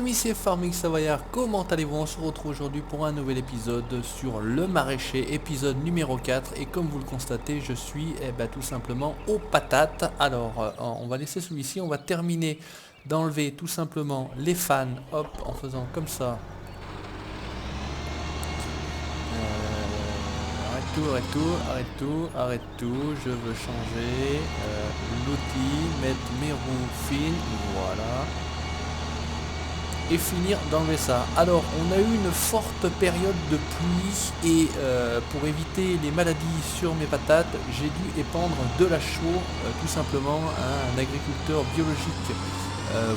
amis, c'est Farming Savoyard, comment allez-vous? On se retrouve aujourd'hui pour un nouvel épisode sur le maraîcher, épisode numéro 4. Et comme vous le constatez, je suis tout simplement aux patates. Alors, on va laisser celui-ci, on va terminer d'enlever tout simplement les fans, hop, en faisant comme ça. Arrête tout, arrête tout, arrête tout, arrête tout, je veux changer l'outil, mettre mes roues fines, voilà. Et finir d'enlever ça. Alors on a eu une forte période de pluie et pour éviter les maladies sur mes patates, j'ai dû épandre de la chaux tout simplement. Un agriculteur biologique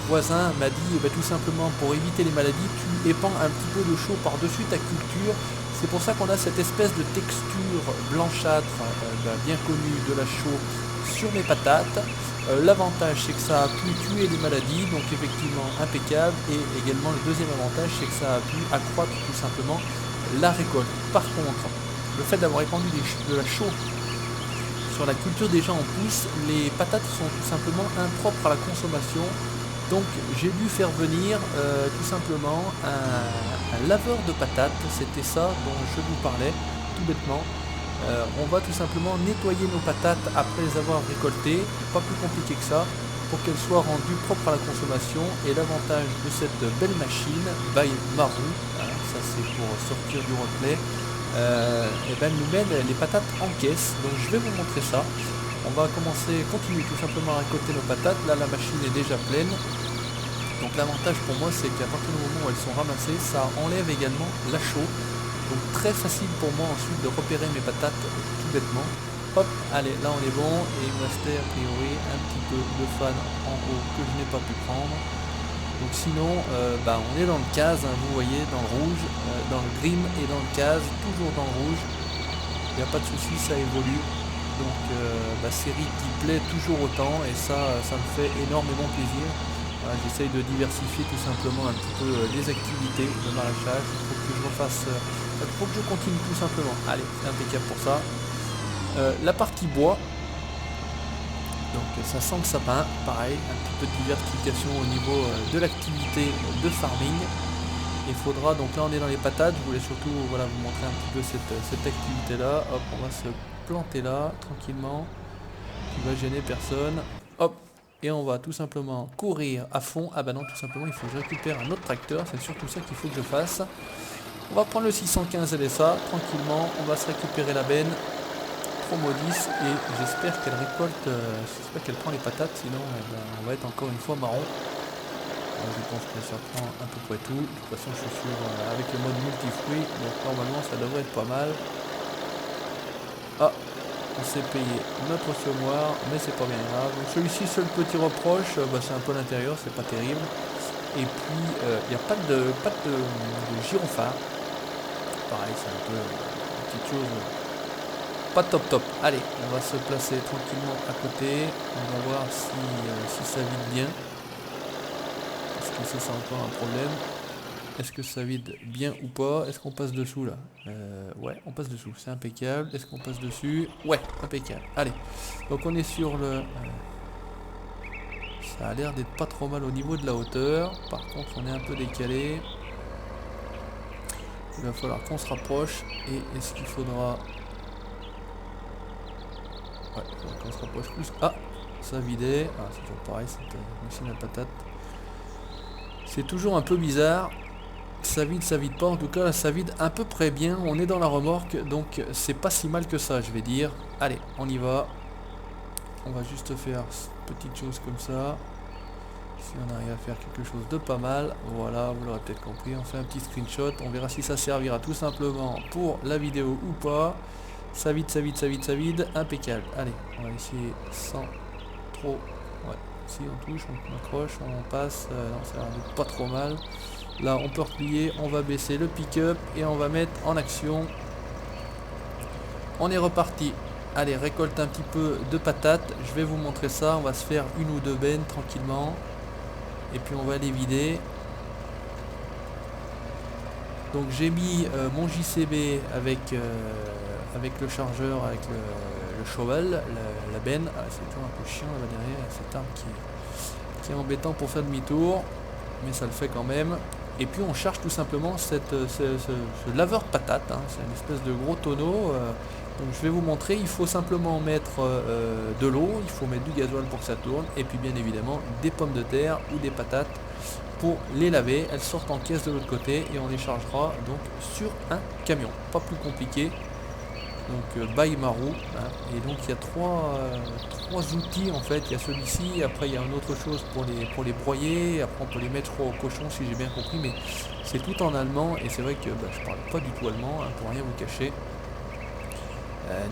voisin m'a dit tout simplement, pour éviter les maladies, tu épands un petit peu de chaux par-dessus ta culture. C'est pour ça qu'on a cette espèce de texture blanchâtre bien connue de la chaux sur mes patates. L'avantage c'est que ça a pu tuer les maladies, donc effectivement impeccable, et également le deuxième avantage c'est que ça a pu accroître tout simplement la récolte. Par contre, le fait d'avoir répandu de la chaux sur la culture déjà en pousse, les patates sont tout simplement impropres à la consommation, donc j'ai dû faire venir tout simplement un laveur de patates. C'était ça dont je vous parlais tout bêtement. On va tout simplement nettoyer nos patates après les avoir récoltées, pas plus compliqué que ça, pour qu'elles soient rendues propres à la consommation. Et l'avantage de cette belle machine, by Marou, ça c'est pour sortir du replay, nous mène les patates en caisse. Donc je vais vous montrer ça. On va continuer tout simplement à récolter nos patates. Là la machine est déjà pleine. Donc l'avantage pour moi c'est qu'à partir du moment où elles sont ramassées, ça enlève également la chaux. Donc très facile pour moi ensuite de repérer mes patates tout bêtement. Hop, allez, là on est bon. Et il me restait a priori un petit peu de fan en haut que je n'ai pas pu prendre. Donc sinon on est dans le case, vous voyez, dans le rouge, dans le grim et dans le case, toujours dans le rouge. Il n'y a pas de souci, ça évolue. Donc série qui plaît toujours autant, et ça me fait énormément plaisir. Voilà, j'essaye de diversifier tout simplement un petit peu les activités de maraîchage. Il faut que je refasse, il faut que je continue tout simplement. Allez, c'est impeccable pour ça. La partie bois, donc ça sent le sapin, pareil, un petit peu de diversification au niveau de l'activité de farming. Il faudra, donc là on est dans les patates, je voulais surtout vous montrer un petit peu cette activité là. Hop, on va se planter là, tranquillement, qui va gêner personne. Hop. Et on va tout simplement courir à fond. Ah bah non, tout simplement il faut que je récupère un autre tracteur, c'est surtout ça qu'il faut que je fasse. On va prendre le 615 LSA, tranquillement, on va se récupérer la benne, Promodis, et j'espère qu'elle récolte, j'espère qu'elle prend les patates, sinon on va être encore une fois marron. Je pense que ça prend à peu près tout. De toute façon je suis sûr, avec le mode multifruit, donc normalement ça devrait être pas mal. Ah, on s'est payé notre semoir, mais c'est pas bien grave. Celui-ci, seul petit reproche, c'est un peu l'intérieur, c'est pas terrible. Et puis il n'y a pas de gyrophare. Pareil, c'est un peu une petite chose pas top. Allez, on va se placer tranquillement à côté. On va voir si ça vide bien. Parce que ça c'est encore un problème. Est-ce que ça vide bien ou pas? Est-ce qu'on passe dessous là? Ouais, on passe dessous, c'est impeccable. Est-ce qu'on passe dessus? Ouais, impeccable. Allez, donc on est sur le... ça a l'air d'être pas trop mal au niveau de la hauteur. Par contre, on est un peu décalé. Il va falloir qu'on se rapproche. Et est-ce qu'il faudra... ouais, il faudra qu'on se rapproche plus. Ah, ça vidait. Ah, c'est toujours pareil, cette machine à patates. C'est toujours un peu bizarre. Ça vide pas, en tout cas ça vide à peu près bien, on est dans la remorque, donc c'est pas si mal que ça, je vais dire. Allez, on y va. On va juste faire cette petite chose comme ça. Si on arrive à faire quelque chose de pas mal, voilà, vous l'aurez peut-être compris, on fait un petit screenshot, on verra si ça servira tout simplement pour la vidéo ou pas. Ça vide, impeccable. Allez, on va essayer sans trop... ouais, si on touche, on accroche, on passe, non, ça a l'air d'être pas trop mal. Là on peut replier, on va baisser le pick-up et on va mettre en action. On est reparti. Allez, récolte un petit peu de patates. Je vais vous montrer ça. On va se faire une ou deux bennes tranquillement. Et puis on va les vider. Donc j'ai mis mon JCB avec le chargeur, avec le cheval, la benne. Ah, c'est toujours un peu chiant là derrière, cette arme qui est embêtant pour faire demi-tour. mais ça le fait quand même. Et puis on charge tout simplement ce laveur de patates, hein. C'est une espèce de gros tonneau. Donc je vais vous montrer, il faut simplement mettre de l'eau, il faut mettre du gasoil pour que ça tourne, et puis bien évidemment des pommes de terre ou des patates pour les laver. Elles sortent en caisse de l'autre côté et on les chargera donc sur un camion. Pas plus compliqué. Donc by Marou, hein. Et donc il y a trois outils en fait. Il y a celui-ci, après il y a une autre chose pour les broyer, après on peut les mettre je crois au cochon si j'ai bien compris, mais c'est tout en allemand et c'est vrai que je parle pas du tout allemand, hein, pour rien vous cacher.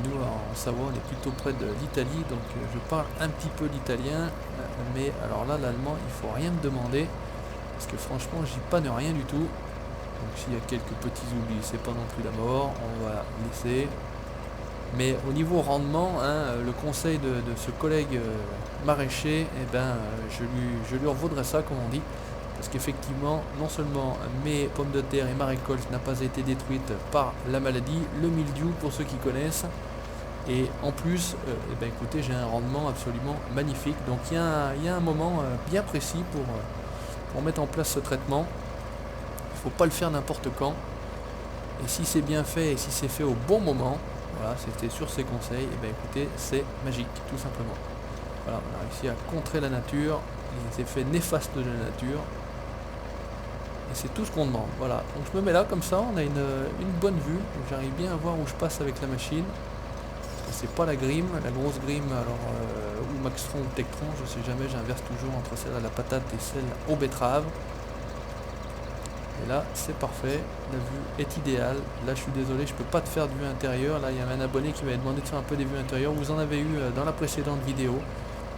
Nous en Savoie on est plutôt près de l'Italie, donc je parle un petit peu l'italien, mais alors là l'allemand il faut rien me demander, parce que franchement j'y panne rien du tout. Donc s'il y a quelques petits oublis, c'est pas non plus la mort, on va laisser. Mais au niveau rendement, hein, le conseil de ce collègue maraîcher, je lui revaudrai ça comme on dit. Parce qu'effectivement, non seulement mes pommes de terre et ma récolte n'a pas été détruite par la maladie, le mildiou pour ceux qui connaissent. Et en plus, écoutez, j'ai un rendement absolument magnifique. Donc il y a un moment bien précis pour mettre en place ce traitement. Il ne faut pas le faire n'importe quand. Et si c'est bien fait et si c'est fait au bon moment, voilà, c'était sur ces conseils, et écoutez, c'est magique, tout simplement. Voilà, on a réussi à contrer la nature, les effets néfastes de la nature. Et c'est tout ce qu'on demande. Voilà, donc je me mets là comme ça, on a une bonne vue. J'arrive bien à voir où je passe avec la machine. C'est pas la grime, la grosse grime, alors ou Maxtron ou Tektron, je sais jamais, j'inverse toujours entre celle à la patate et celle aux betteraves. Et là c'est parfait, la vue est idéale. Là je suis désolé, je peux pas te faire de vue intérieure. Là il y avait un abonné qui m'avait demandé de faire un peu des vues intérieures. Vous en avez eu dans la précédente vidéo.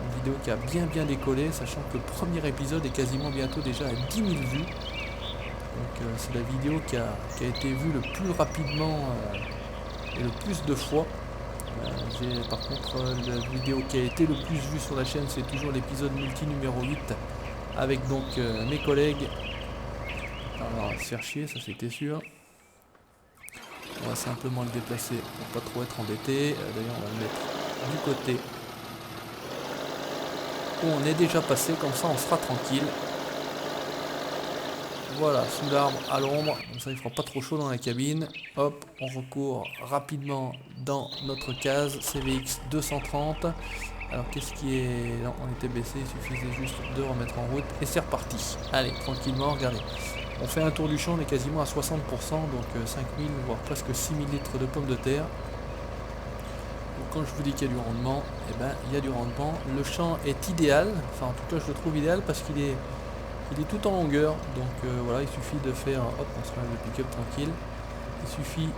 Une vidéo qui a bien décollé, sachant que le premier épisode est quasiment bientôt déjà à 10 000 vues. Donc c'est la vidéo qui a été vue le plus rapidement et le plus de fois. Par contre la vidéo qui a été le plus vue sur la chaîne, c'est toujours l'épisode multi numéro 8 avec donc mes collègues. Alors, se faire chier, ça c'était sûr. On va simplement le déplacer pour pas trop être embêté. D'ailleurs, on va le mettre du côté où on est déjà passé, comme ça on sera tranquille. Voilà, sous l'arbre, à l'ombre, comme ça il fera pas trop chaud dans la cabine. Hop, on recourt rapidement dans notre case CVX 230. Alors qu'est-ce qui est... Non, on était baissé, il suffisait juste de remettre en route et c'est reparti. Allez, tranquillement, regardez. On fait un tour du champ, on est quasiment à 60%, donc 5000 voire presque 6000 litres de pommes de terre. Donc quand je vous dis qu'il y a du rendement, il y a du rendement. Le champ est idéal, enfin en tout cas je le trouve idéal parce qu'il est tout en longueur. Donc voilà, il suffit de faire, hop, on se met le pick-up tranquille. Il suffit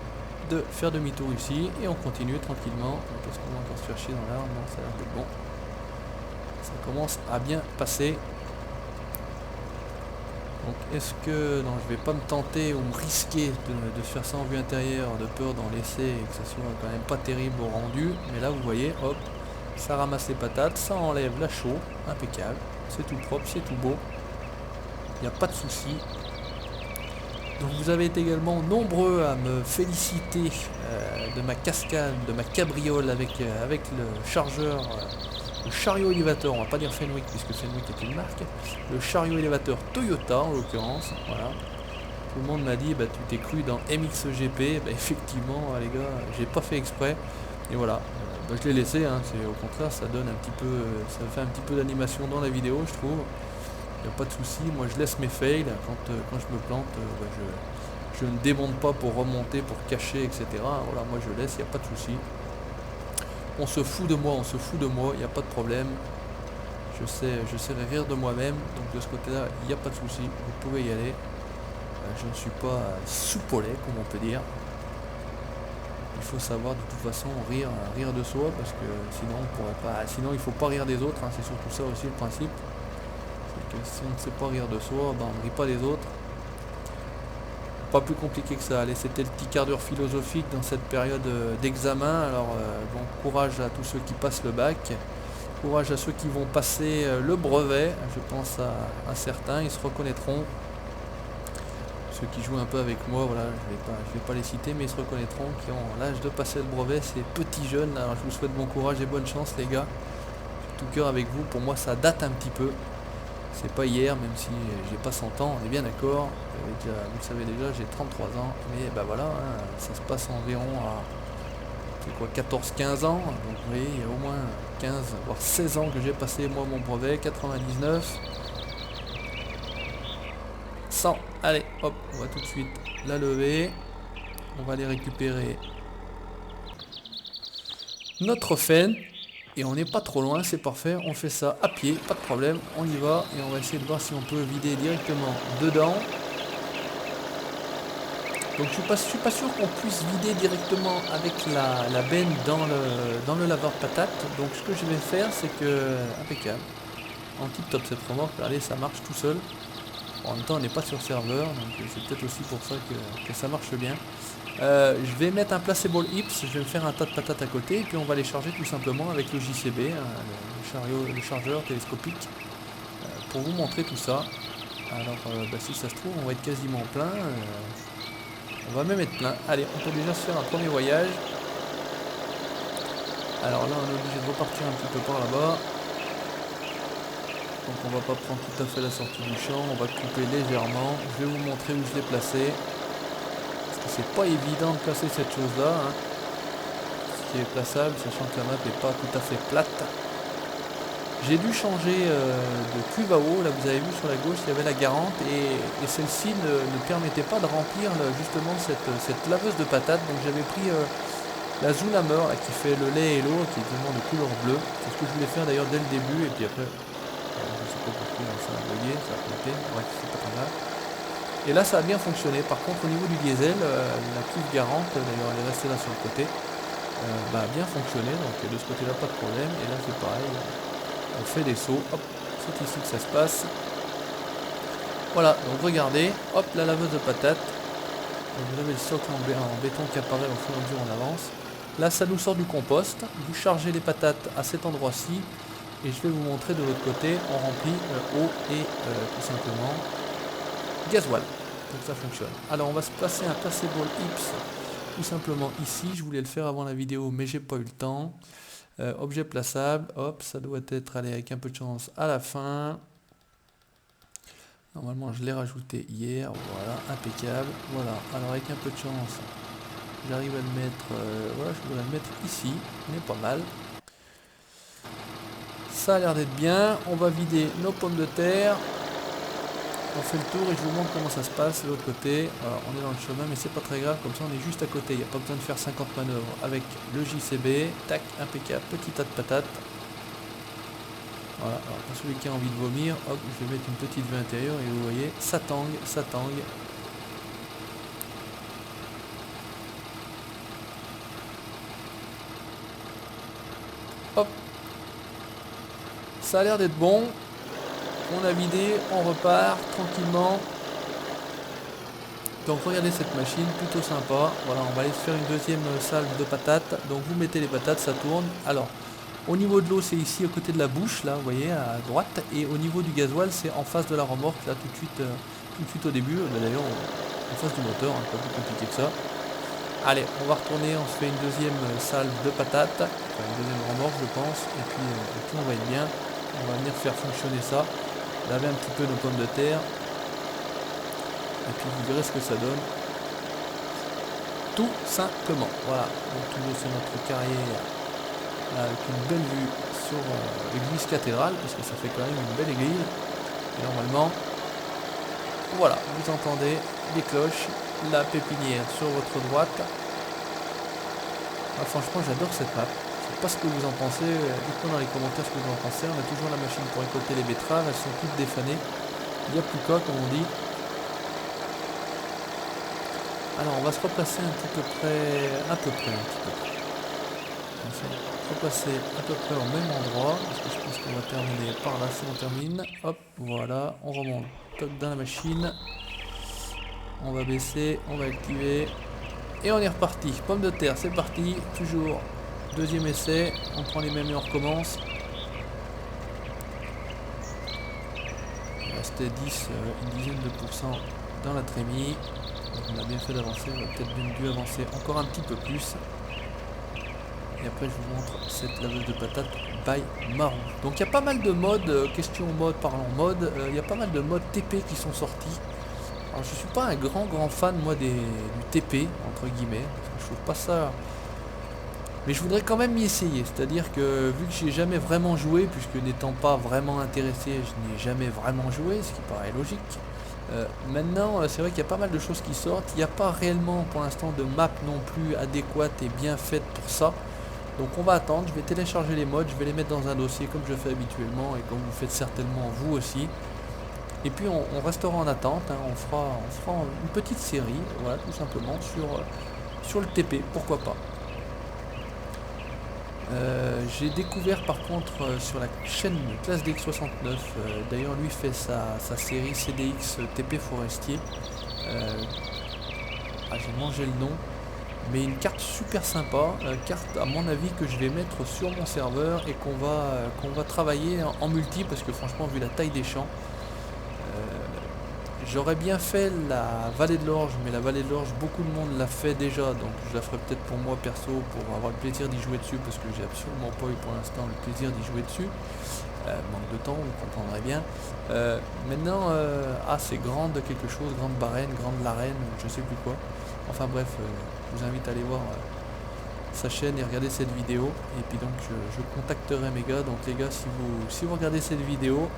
de faire demi-tour ici et on continue tranquillement. Est-ce qu'on va encore se faire chier dans l'arbre? Non, ça a l'air d'être bon. Ça commence à bien passer. Donc est-ce que... Non, je vais pas me tenter ou me risquer de faire ça en vue intérieure, de peur d'en laisser et que ça soit quand même pas terrible au rendu. Mais là vous voyez, hop, ça ramasse les patates, ça enlève la chaux, impeccable. C'est tout propre, c'est tout beau. Il n'y a pas de souci. Donc vous avez été également nombreux à me féliciter de ma cascade, de ma cabriole avec le chargeur... le chariot élévateur, on va pas dire Fenwick puisque Fenwick est une marque, le chariot élévateur Toyota en l'occurrence, voilà. Tout le monde m'a dit, tu t'es cru dans MXGP, effectivement les gars, j'ai pas fait exprès, et voilà, je l'ai laissé, hein. C'est au contraire, ça donne un petit peu, ça fait un petit peu d'animation dans la vidéo je trouve, il n'y a pas de souci, moi je laisse mes fails, quand je me plante, je ne démonte pas pour remonter, pour cacher, etc. Voilà, moi je laisse, il n'y a pas de souci. On se fout de moi, il n'y a pas de problème. Je sais rire de moi-même, donc de ce côté-là, il n'y a pas de souci, vous pouvez y aller. Je ne suis pas soupolé, comme on peut dire. Il faut savoir de toute façon rire de soi, parce que sinon on pourrait pas. Sinon il ne faut pas rire des autres, hein, c'est surtout ça aussi le principe. C'est que si on ne sait pas rire de soi, on ne rit pas des autres. Pas plus compliqué que ça. Allez, c'était le petit quart d'heure philosophique dans cette période d'examen. Alors bon courage à tous ceux qui passent le bac, courage à ceux qui vont passer le brevet. Je pense à certains, ils se reconnaîtront. Ceux qui jouent un peu avec moi, voilà, je vais pas les citer, mais ils se reconnaîtront, qui ont l'âge de passer le brevet, ces petits jeunes. Alors je vous souhaite bon courage et bonne chance les gars. Tout cœur avec vous, pour moi ça date un petit peu. C'est pas hier, même si j'ai pas 100 ans, on est bien d'accord. Vous le savez déjà, j'ai 33 ans. Mais bah voilà, hein, ça se passe environ à c'est quoi, 14-15 ans. Donc vous voyez, il y a au moins 15, voire 16 ans que j'ai passé moi mon brevet. 99. 100. Allez, hop, on va tout de suite la lever. On va aller récupérer notre Fenn. Et on n'est pas trop loin, c'est parfait, on fait ça à pied, pas de problème, on y va et on va essayer de voir si on peut vider directement dedans. Donc je suis pas sûr qu'on puisse vider directement avec la benne dans le laveur de patates. Donc ce que je vais faire, c'est que, impeccable, en tip top cette remorque, allez, ça marche tout seul. En même temps on n'est pas sur serveur, donc c'est peut-être aussi pour ça que ça marche bien. Je vais mettre un placeable hips, je vais me faire un tas de patates à côté et puis on va les charger tout simplement avec le JCB, hein, le chargeur télescopique, pour vous montrer tout ça. Alors bah, si ça se trouve on va être quasiment plein, on va même être plein. Allez, on peut déjà se faire un premier voyage. Alors là on est obligé de repartir un petit peu par là-bas. Donc on va pas prendre tout à fait la sortie du champ, on va couper légèrement. Je vais vous montrer où je l'ai placé. C'est pas évident de placer cette chose là, hein. Ce qui est plaçable, sachant que la map n'est pas tout à fait plate. J'ai dû changer de cuve à eau, là vous avez vu sur la gauche il y avait la garante et celle-ci ne permettait pas de remplir justement cette laveuse de patates. Donc j'avais pris la Zoonamer qui fait le lait et l'eau, qui est vraiment de couleur bleue. C'est ce que je voulais faire d'ailleurs dès le début et puis après, je sais pas pourquoi ça a bugué, ça a planté, bref c'est pas très grave. Et là ça a bien fonctionné. Par contre au niveau du diesel, la cuve garante, d'ailleurs elle est restée là sur le côté, a bien fonctionné, donc de ce côté là pas de problème. Et là c'est pareil, on fait des sauts, hop, c'est ici que ça se passe. Voilà, donc regardez, hop, la laveuse de patates. Donc vous avez le socle en béton qui apparaît au fur et à mesure on avance. Là ça nous sort du compost, vous chargez les patates à cet endroit-ci. Et je vais vous montrer de l'autre côté, on remplit eau et tout simplement gasoil. Donc ça fonctionne. Alors on va se placer un placeable hips tout simplement ici. Je voulais le faire avant la vidéo mais j'ai pas eu le temps. Objet plaçable, hop, ça doit être, allez, avec un peu de chance à la fin. Normalement je l'ai rajouté hier, voilà, impeccable. Voilà, alors avec un peu de chance, j'arrive à le mettre, voilà, je voudrais le mettre ici, on est pas mal. Ça a l'air d'être bien, on va vider nos pommes de terre. On fait le tour et je vous montre comment ça se passe de l'autre côté. Alors, on est dans le chemin mais c'est pas très grave, comme ça on est juste à côté, il n'y a pas besoin de faire 50 manœuvres avec le JCB. Tac, impeccable, petit tas de patates. Voilà, alors pour celui qui a envie de vomir, hop, je vais mettre une petite vue intérieure et vous voyez, ça tangue, ça tangue. Hop. Ça a l'air d'être bon. On a vidé, on repart tranquillement. Donc regardez cette machine, plutôt sympa. Voilà, on va aller se faire une deuxième salve de patates. Donc vous mettez les patates, ça tourne. Alors, au niveau de l'eau, c'est ici à côté de la bouche, là, vous voyez, à droite. Et au niveau du gasoil, c'est en face de la remorque, là, tout de suite au début. D'ailleurs, en face du moteur, hein, pas plus compliqué que ça. Allez, on va retourner, on se fait une deuxième salve de patates. Enfin, une deuxième remorque, je pense. Et puis on va être bien. On va venir faire fonctionner ça. Laver un petit peu nos pommes de terre. Et puis vous verrez ce que ça donne. Tout simplement. Voilà. Donc toujours sur notre carrière. Là, avec une belle vue sur l'église cathédrale. Parce que ça fait quand même une belle église. Et normalement, voilà, vous entendez les cloches. La pépinière sur votre droite. Ah, franchement j'adore cette map. Je sais pas ce que vous en pensez. Dites-moi dans les commentaires ce que vous en pensez. On a toujours la machine pour récolter les betteraves. Elles sont toutes défanées. Il n'y a plus qu'à, comme on dit. Alors on va se replacer un petit peu près. Un peu près. On va se replacer à peu près au même endroit. Parce que je pense qu'on va terminer par là si on termine. Hop, voilà. On remonte. Toc dans la machine. On va baisser, on va activer et on est reparti. Pomme de terre, c'est parti. Toujours deuxième essai. On prend les mêmes et on recommence. Il restait 10, une dizaine de pourcents dans la trémie. Donc on a bien fait d'avancer. On a peut-être bien dû avancer encore un petit peu plus. Et après je vous montre cette laveuse de patates by Marron. Donc il y a pas mal de modes, question mode, parlons mode, il y a pas mal de modes TP qui sont sortis. Alors je suis pas un grand fan moi du TP entre guillemets, parce que je trouve pas ça. Mais je voudrais quand même y essayer, c'est-à-dire que vu que j'ai jamais vraiment joué, puisque n'étant pas vraiment intéressé, je n'ai jamais vraiment joué, ce qui paraît logique. Maintenant, c'est vrai qu'il y a pas mal de choses qui sortent. Il n'y a pas réellement pour l'instant de map non plus adéquate et bien faite pour ça. Donc on va attendre, je vais télécharger les mods, je vais les mettre dans un dossier comme je fais habituellement et comme vous faites certainement vous aussi. Et puis on restera en attente, hein, on fera une petite série, voilà, tout simplement sur le TP, pourquoi pas. J'ai découvert par contre sur la chaîne ClassDX69, d'ailleurs lui fait sa série CDX TP Forestier, j'ai mangé le nom, mais une carte super sympa, carte à mon avis que je vais mettre sur mon serveur et qu'on va travailler en multi, parce que franchement vu la taille des champs, j'aurais bien fait la vallée de l'Orge, mais la vallée de l'Orge, beaucoup de monde l'a fait déjà, donc je la ferai peut-être pour moi perso, pour avoir le plaisir d'y jouer dessus, parce que j'ai absolument pas eu pour l'instant le plaisir d'y jouer dessus. Manque de temps, vous comprendrez bien. Maintenant, c'est grande quelque chose, grande Barène, grande Larène, je sais plus quoi. Enfin bref, je vous invite à aller voir sa chaîne et regarder cette vidéo. Et puis donc je contacterai mes gars. Donc les gars, si vous regardez cette vidéo,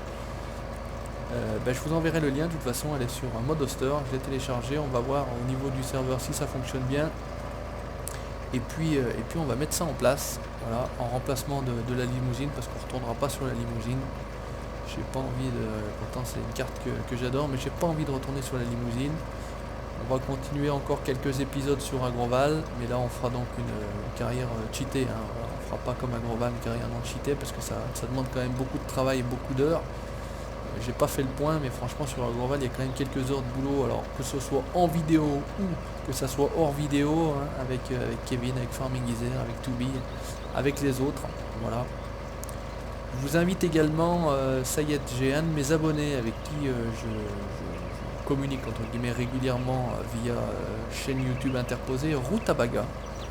je vous enverrai le lien. De toute façon, elle est sur un mode hoster. Je l'ai téléchargé. On va voir au niveau du serveur si ça fonctionne bien. Et puis on va mettre ça en place, voilà, en remplacement de la limousine, parce qu'on ne retournera pas sur la limousine. J'ai pas envie de. Pourtant c'est une carte que j'adore, mais j'ai pas envie de retourner sur la limousine. On va continuer encore quelques épisodes sur Agroval, mais là on fera donc une carrière cheatée, hein. Voilà, on fera pas comme Agroval une carrière non cheatée, parce que ça demande quand même beaucoup de travail et beaucoup d'heures. J'ai pas fait le point, mais franchement sur Agroval il y a quand même quelques heures de boulot, alors que ce soit en vidéo ou que ça soit hors vidéo, hein, avec Kevin, avec Farming Isère, avec Toubi, avec les autres. Voilà. Je vous invite également, ça y est, j'ai un de mes abonnés avec qui je communique entre guillemets régulièrement via chaîne YouTube interposée, Routabaga.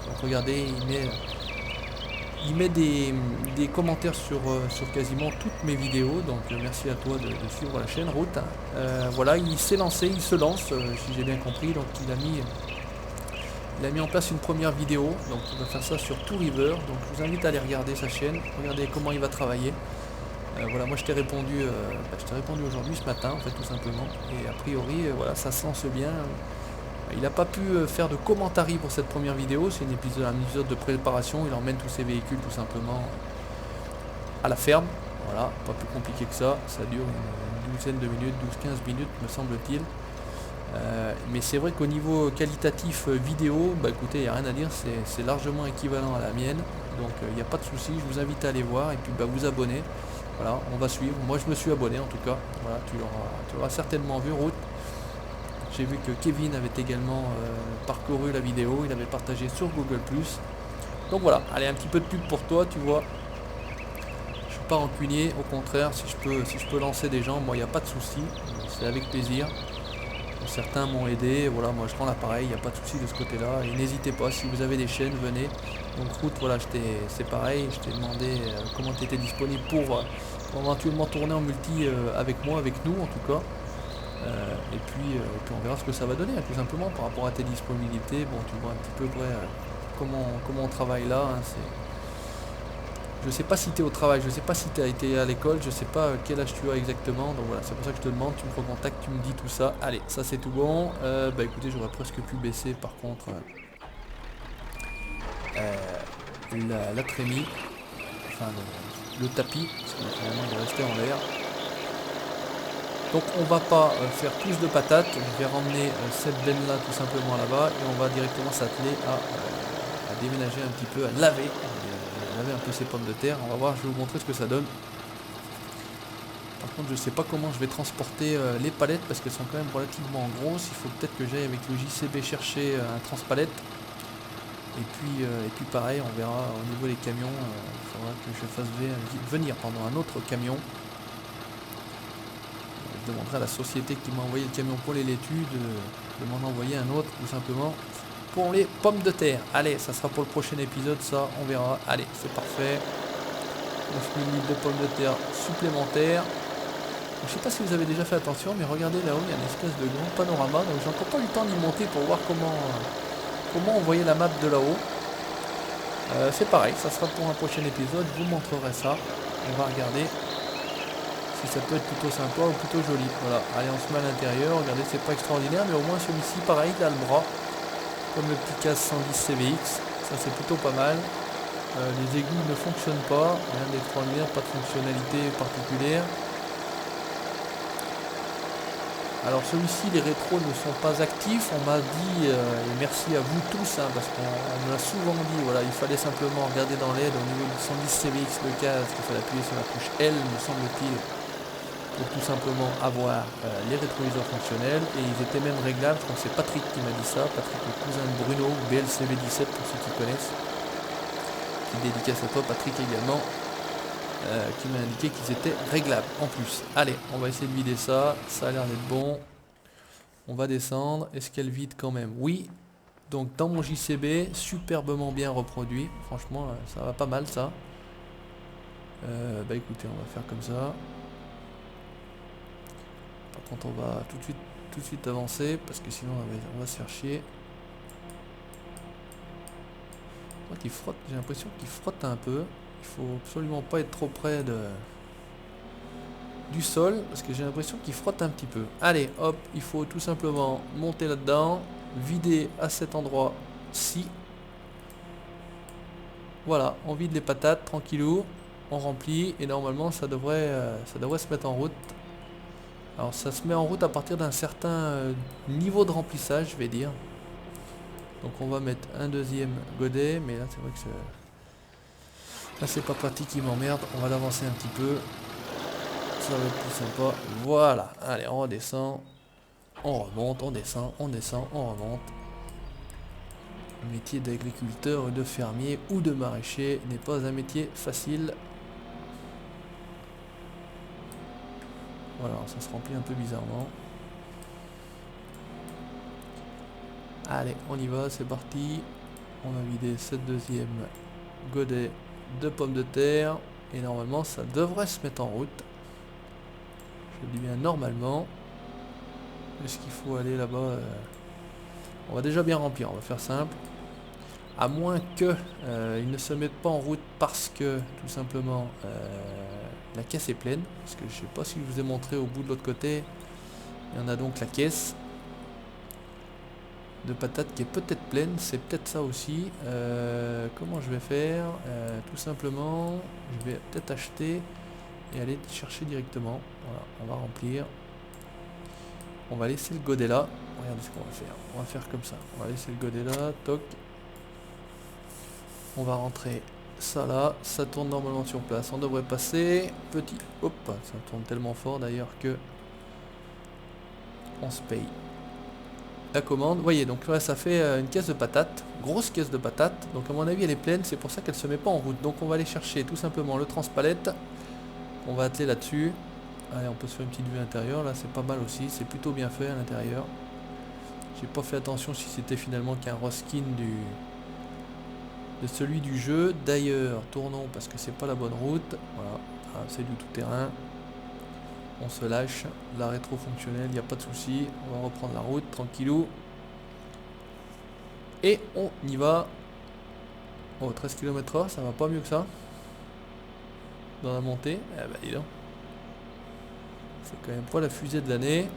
Donc regardez, il met des commentaires sur quasiment toutes mes vidéos, donc merci à toi de suivre la chaîne Route. Voilà, il s'est lancé, il se lance, si j'ai bien compris, donc il a mis en place une première vidéo, donc il va faire ça sur Two River, donc je vous invite à aller regarder sa chaîne, regarder comment il va travailler. Voilà, moi je t'ai répondu aujourd'hui, ce matin en fait, tout simplement, et a priori voilà, ça se lance bien. Il n'a pas pu faire de commentaires pour cette première vidéo, c'est un épisode de préparation, il emmène tous ses véhicules tout simplement à la ferme, voilà, pas plus compliqué que ça, ça dure une douzaine de minutes, 12-15 minutes me semble-t-il. Mais c'est vrai qu'au niveau qualitatif vidéo, écoutez, il n'y a rien à dire, c'est largement équivalent à la mienne, donc il n'y a pas de souci, je vous invite à aller voir et puis vous abonner. Voilà, on va suivre, moi je me suis abonné en tout cas, voilà, tu l'auras certainement vu, Route. J'ai vu que Kevin avait également parcouru la vidéo, il avait partagé sur Google+. Donc voilà, allez, un petit peu de pub pour toi, tu vois. Je suis pas rancunier, au contraire, si je peux lancer des gens, moi il n'y a pas de souci, c'est avec plaisir. Certains m'ont aidé, voilà, moi je rends l'appareil, il n'y a pas de souci de ce côté-là. Et n'hésitez pas, si vous avez des chaînes, venez. Donc Route, voilà, c'est pareil, je t'ai demandé comment tu étais disponible pour éventuellement tourner en multi avec moi, avec nous en tout cas. Et puis on verra ce que ça va donner, hein, tout simplement par rapport à tes disponibilités. Bon, tu vois un petit peu près comment on travaille là, hein, je sais pas si tu es au travail, je sais pas si tu as été à l'école, je sais pas quel âge tu as exactement, donc voilà, c'est pour ça que je te demande, tu me recontactes, tu me dis tout ça. Allez, ça c'est tout bon. Écoutez, j'aurais presque pu baisser par contre la trémie, enfin le tapis, parce que finalement il est resté en l'air. Donc on va pas faire plus de patates, je vais ramener cette benne là tout simplement là-bas et on va directement s'atteler à déménager un petit peu, à laver un peu ces pommes de terre. On va voir, je vais vous montrer ce que ça donne. Par contre je sais pas comment je vais transporter les palettes parce qu'elles sont quand même relativement grosses. Il faut peut-être que j'aille avec le JCB chercher un transpalette. Et puis pareil, on verra au niveau des camions, il faudra que je fasse venir un autre camion. Je demanderai à la société qui m'a envoyé le camion pour les laitues de m'en envoyer un autre tout simplement pour les pommes de terre. Allez, ça sera pour le prochain épisode, ça, on verra. Allez, c'est parfait. 9000 litres de pommes de terre supplémentaires. Je sais pas si vous avez déjà fait attention, mais regardez là-haut, il y a une espèce de grand panorama. Donc j'ai encore pas eu le temps d'y monter pour voir comment on voyait la map de là-haut. C'est pareil, ça sera pour un prochain épisode, je vous montrerai ça. On va regarder si ça peut être plutôt sympa ou plutôt joli. Voilà, allez, on se met à l'intérieur, regardez, c'est pas extraordinaire, mais au moins celui-ci, pareil, il a le bras, comme le petit CAS 110 CVX, ça c'est plutôt pas mal. Les aiguilles ne fonctionnent pas, rien d'extraordinaire, pas de fonctionnalité particulière. Alors celui-ci, les rétros ne sont pas actifs, on m'a dit, et merci à vous tous, hein, parce qu'on me l'a souvent dit, voilà, il fallait simplement regarder dans l'aide au niveau du 110 CVX de CAS, il fallait appuyer sur la touche L, me semble-t-il, pour tout simplement avoir les rétroviseurs fonctionnels, et ils étaient même réglables. Je crois que c'est Patrick qui m'a dit ça, Patrick le cousin de Bruno, BLCV17 pour ceux qui connaissent, qui dédicace à toi Patrick également, qui m'a indiqué qu'ils étaient réglables en plus. Allez, on va essayer de vider ça, ça a l'air d'être bon. On va descendre, est-ce qu'elle vide quand même? Oui, donc dans mon JCB, superbement bien reproduit, franchement ça va pas mal ça. Bah écoutez, on va faire comme ça. Par contre on va tout de suite avancer, parce que sinon on va se faire chier. Je crois qu'il frotte, j'ai l'impression qu'il frotte un peu. Il faut absolument pas être trop près du sol, parce que j'ai l'impression qu'il frotte un petit peu. Allez, hop, il faut tout simplement monter là-dedans, vider à cet endroit-ci. Voilà, on vide les patates, tranquillou, on remplit, et normalement ça devrait se mettre en route. Alors ça se met en route à partir d'un certain niveau de remplissage, je vais dire. Donc on va mettre un deuxième godet, mais là c'est vrai que là c'est pas pratique, il m'emmerde. On va l'avancer un petit peu. Ça va être plus sympa. Voilà. Allez, on redescend. On remonte, on descend, on remonte. Le métier d'agriculteur ou de fermier ou de maraîcher n'est pas un métier facile. Voilà, ça se remplit un peu bizarrement. Allez, on y va, c'est parti. On va vider cette deuxième godet de pommes de terre. Et normalement, ça devrait se mettre en route. Je dis bien normalement. Est-ce qu'il faut aller là-bas? On va déjà bien remplir, on va faire simple. À moins que ils ne se mettent pas en route parce que tout simplement la caisse est pleine. Parce que je sais pas si je vous ai montré au bout de l'autre côté. Il y en a donc la caisse de patates qui est peut-être pleine. C'est peut-être ça aussi. Comment je vais faire? Tout simplement, je vais peut-être acheter et aller chercher directement. Voilà, on va remplir. On va laisser le godet là. Regardez ce qu'on va faire. On va faire comme ça. On va laisser le godet là. Toc. On va rentrer ça là. Ça tourne normalement sur place. On devrait passer. Petit. Hop. Ça tourne tellement fort d'ailleurs que on se paye la commande. Vous voyez, donc là ça fait une caisse de patates. Grosse caisse de patates. Donc à mon avis elle est pleine. C'est pour ça qu'elle se met pas en route. Donc on va aller chercher tout simplement le transpalette. On va atteler là-dessus. Allez, on peut se faire une petite vue intérieure, là c'est pas mal aussi, c'est plutôt bien fait à l'intérieur. J'ai pas fait attention si c'était finalement qu'un reskin de celui du jeu. D'ailleurs, tournons parce que c'est pas la bonne route. Voilà, c'est du tout-terrain. On se lâche, la rétro fonctionnelle, il n'y a pas de souci. On va reprendre la route, tranquillou. Et on y va. Oh, 13 km/h, ça va pas mieux que ça. Dans la montée, eh ben dis donc. C'est quand même pas la fusée de l'année.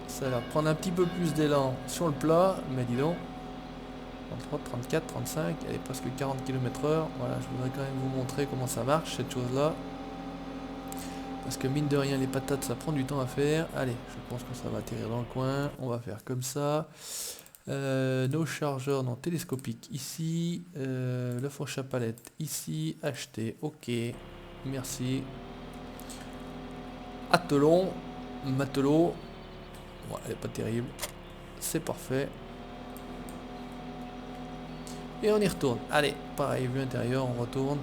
Ça va prendre un petit peu plus d'élan sur le plat, mais dis donc. 33, 34, 35, elle est presque 40 km/h. Voilà, je voudrais quand même vous montrer comment ça marche cette chose-là. Parce que mine de rien, les patates, ça prend du temps à faire. Allez, je pense que ça va atterrir dans le coin. On va faire comme ça. Nos chargeurs non télescopiques ici. Le fourche à palette ici. Acheter, ok. Merci. Attelon, matelot. Bon, elle est pas terrible. C'est parfait. Et on y retourne. Allez, pareil, vue intérieure, on retourne.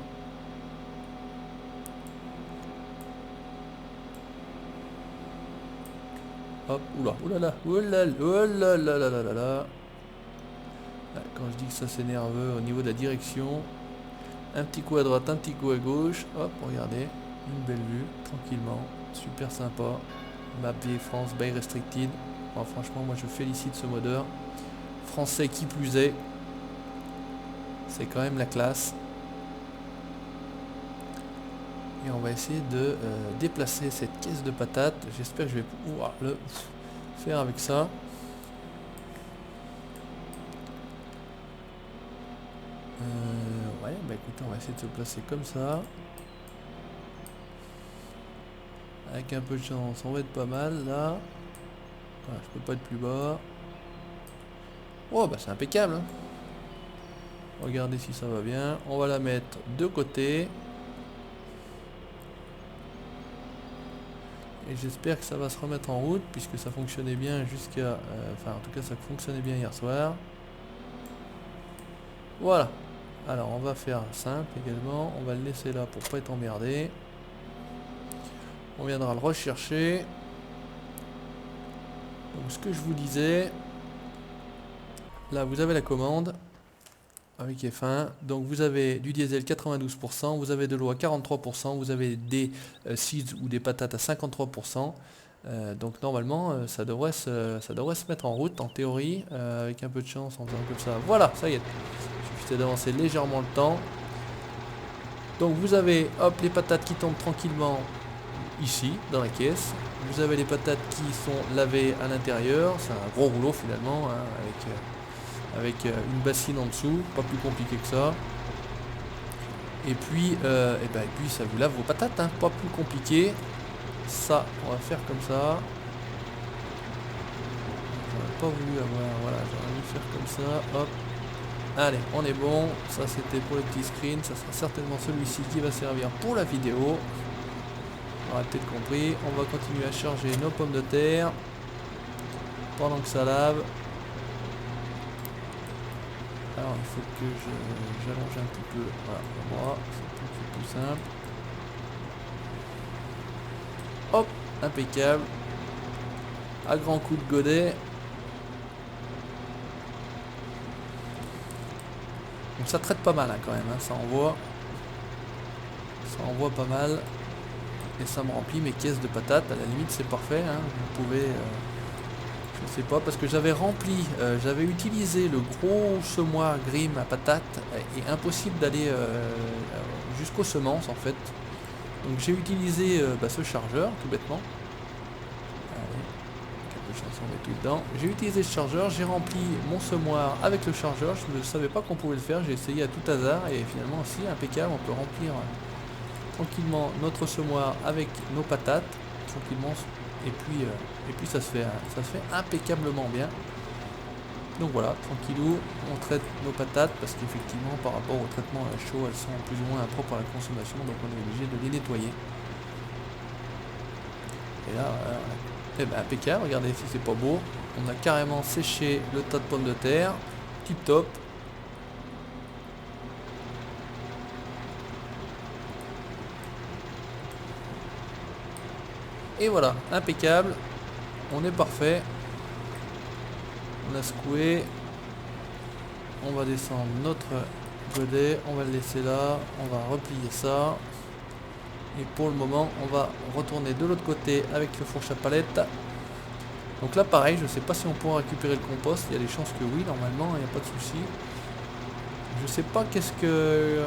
Hop, oula, oulala, oulala, oulala, oulala. Quand je dis que ça c'est nerveux au niveau de la direction. Un petit coup à droite, un petit coup à gauche. Hop, regardez. Une belle vue, tranquillement. Super sympa. Map Vieille France, by Restricted. Bon, franchement, moi je félicite ce modeur. Français qui plus est. C'est quand même la classe. Et on va essayer de déplacer cette caisse de patates. J'espère que je vais pouvoir le faire avec ça. Ouais, bah écoutez, on va essayer de se placer comme ça. Avec un peu de chance, on va être pas mal là. Voilà, je peux pas être plus bas. Oh, bah c'est impeccable, hein. Regardez si ça va bien. On va la mettre de côté. Et j'espère que ça va se remettre en route puisque ça fonctionnait bien jusqu'à... enfin, en tout cas, ça fonctionnait bien hier soir. Voilà. Alors, on va faire simple également. On va le laisser là pour pas être emmerdé. On viendra le rechercher. Donc, ce que je vous disais... Là, vous avez la commande. Avec F1, donc vous avez du diesel 92%, vous avez de l'eau à 43%, vous avez des seeds ou des patates à 53%. Donc normalement ça devrait se mettre en route en théorie, avec un peu de chance en faisant comme ça. Voilà, ça y est, il suffisait d'avancer légèrement le temps. Donc vous avez hop les patates qui tombent tranquillement ici dans la caisse. Vous avez les patates qui sont lavées à l'intérieur, c'est un gros rouleau finalement, hein, avec une bassine en dessous, pas plus compliqué que ça. Et puis ça vous lave vos patates, hein, pas plus compliqué. Ça, on va faire comme ça. J'aurais pas voulu avoir, voilà, j'aurais voulu faire comme ça, hop. Allez, on est bon. Ça c'était pour le petit screen, ça sera certainement celui-ci qui va servir pour la vidéo. On aura peut-être compris. On va continuer à charger nos pommes de terre pendant que ça lave. Alors il faut que j'allonge un petit peu, voilà, pour moi, c'est plus simple. Hop, impeccable. À grands coups de godet. Donc ça traite pas mal, hein, quand même, hein, ça envoie pas mal. Et ça me remplit mes caisses de patates, à la limite c'est parfait, hein, vous pouvez... je sais pas, parce que j'avais rempli, j'avais utilisé le gros semoir Grimm à patates et impossible d'aller jusqu'aux semences en fait. Donc j'ai utilisé ce chargeur tout bêtement. Allez, quelque chose, on met tout dedans. J'ai utilisé ce chargeur, j'ai rempli mon semoir avec le chargeur. Je ne savais pas qu'on pouvait le faire, j'ai essayé à tout hasard et finalement si impeccable, on peut remplir tranquillement notre semoir avec nos patates tranquillement. Et puis ça se fait impeccablement bien. Donc voilà, tranquillou, on traite nos patates parce qu'effectivement par rapport au traitement à chaud, elles sont plus ou moins impropres à la consommation, donc on est obligé de les nettoyer. Et là, impeccable, regardez si c'est pas beau. On a carrément séché le tas de pommes de terre, tip top. Et voilà, impeccable. On est parfait. On a secoué. On va descendre notre godet. On va le laisser là. On va replier ça. Et pour le moment, on va retourner de l'autre côté avec le fourche à palette. Donc là, pareil, je ne sais pas si on pourra récupérer le compost. Il y a des chances que oui, normalement, il n'y a pas de souci. Je sais pas qu'est-ce que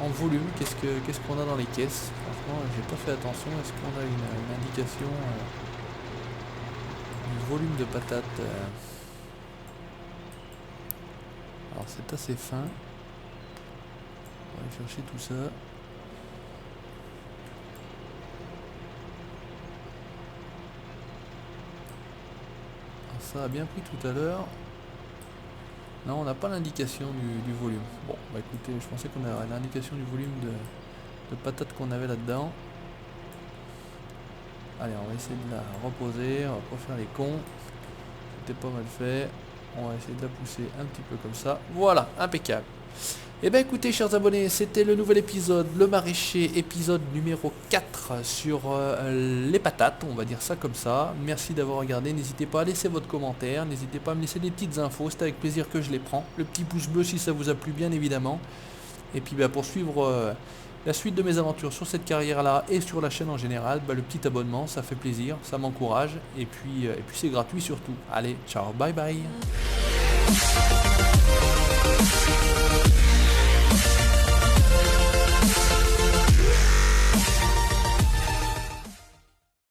en volume, qu'est-ce qu'on a dans les caisses. Franchement, j'ai pas fait attention. Est-ce qu'on a une indication du volume de patates? Alors c'est assez fin. On va aller chercher tout ça. Alors, ça a bien pris tout à l'heure. Non, on n'a pas l'indication du volume. Bon, bah écoutez, je pensais qu'on avait l'indication du volume de patates qu'on avait là-dedans. Allez, on va essayer de la reposer, on va pas faire les cons. C'était pas mal fait. On va essayer de la pousser un petit peu comme ça. Voilà, impeccable. Eh bien écoutez chers abonnés, c'était le nouvel épisode, le maraîcher, épisode numéro 4 sur les patates, on va dire ça comme ça. Merci d'avoir regardé, n'hésitez pas à laisser votre commentaire, n'hésitez pas à me laisser des petites infos, c'est avec plaisir que je les prends. Le petit pouce bleu si ça vous a plu bien évidemment. Et puis pour suivre la suite de mes aventures sur cette carrière là et sur la chaîne en général, le petit abonnement ça fait plaisir, ça m'encourage et puis c'est gratuit surtout. Allez, ciao, bye bye.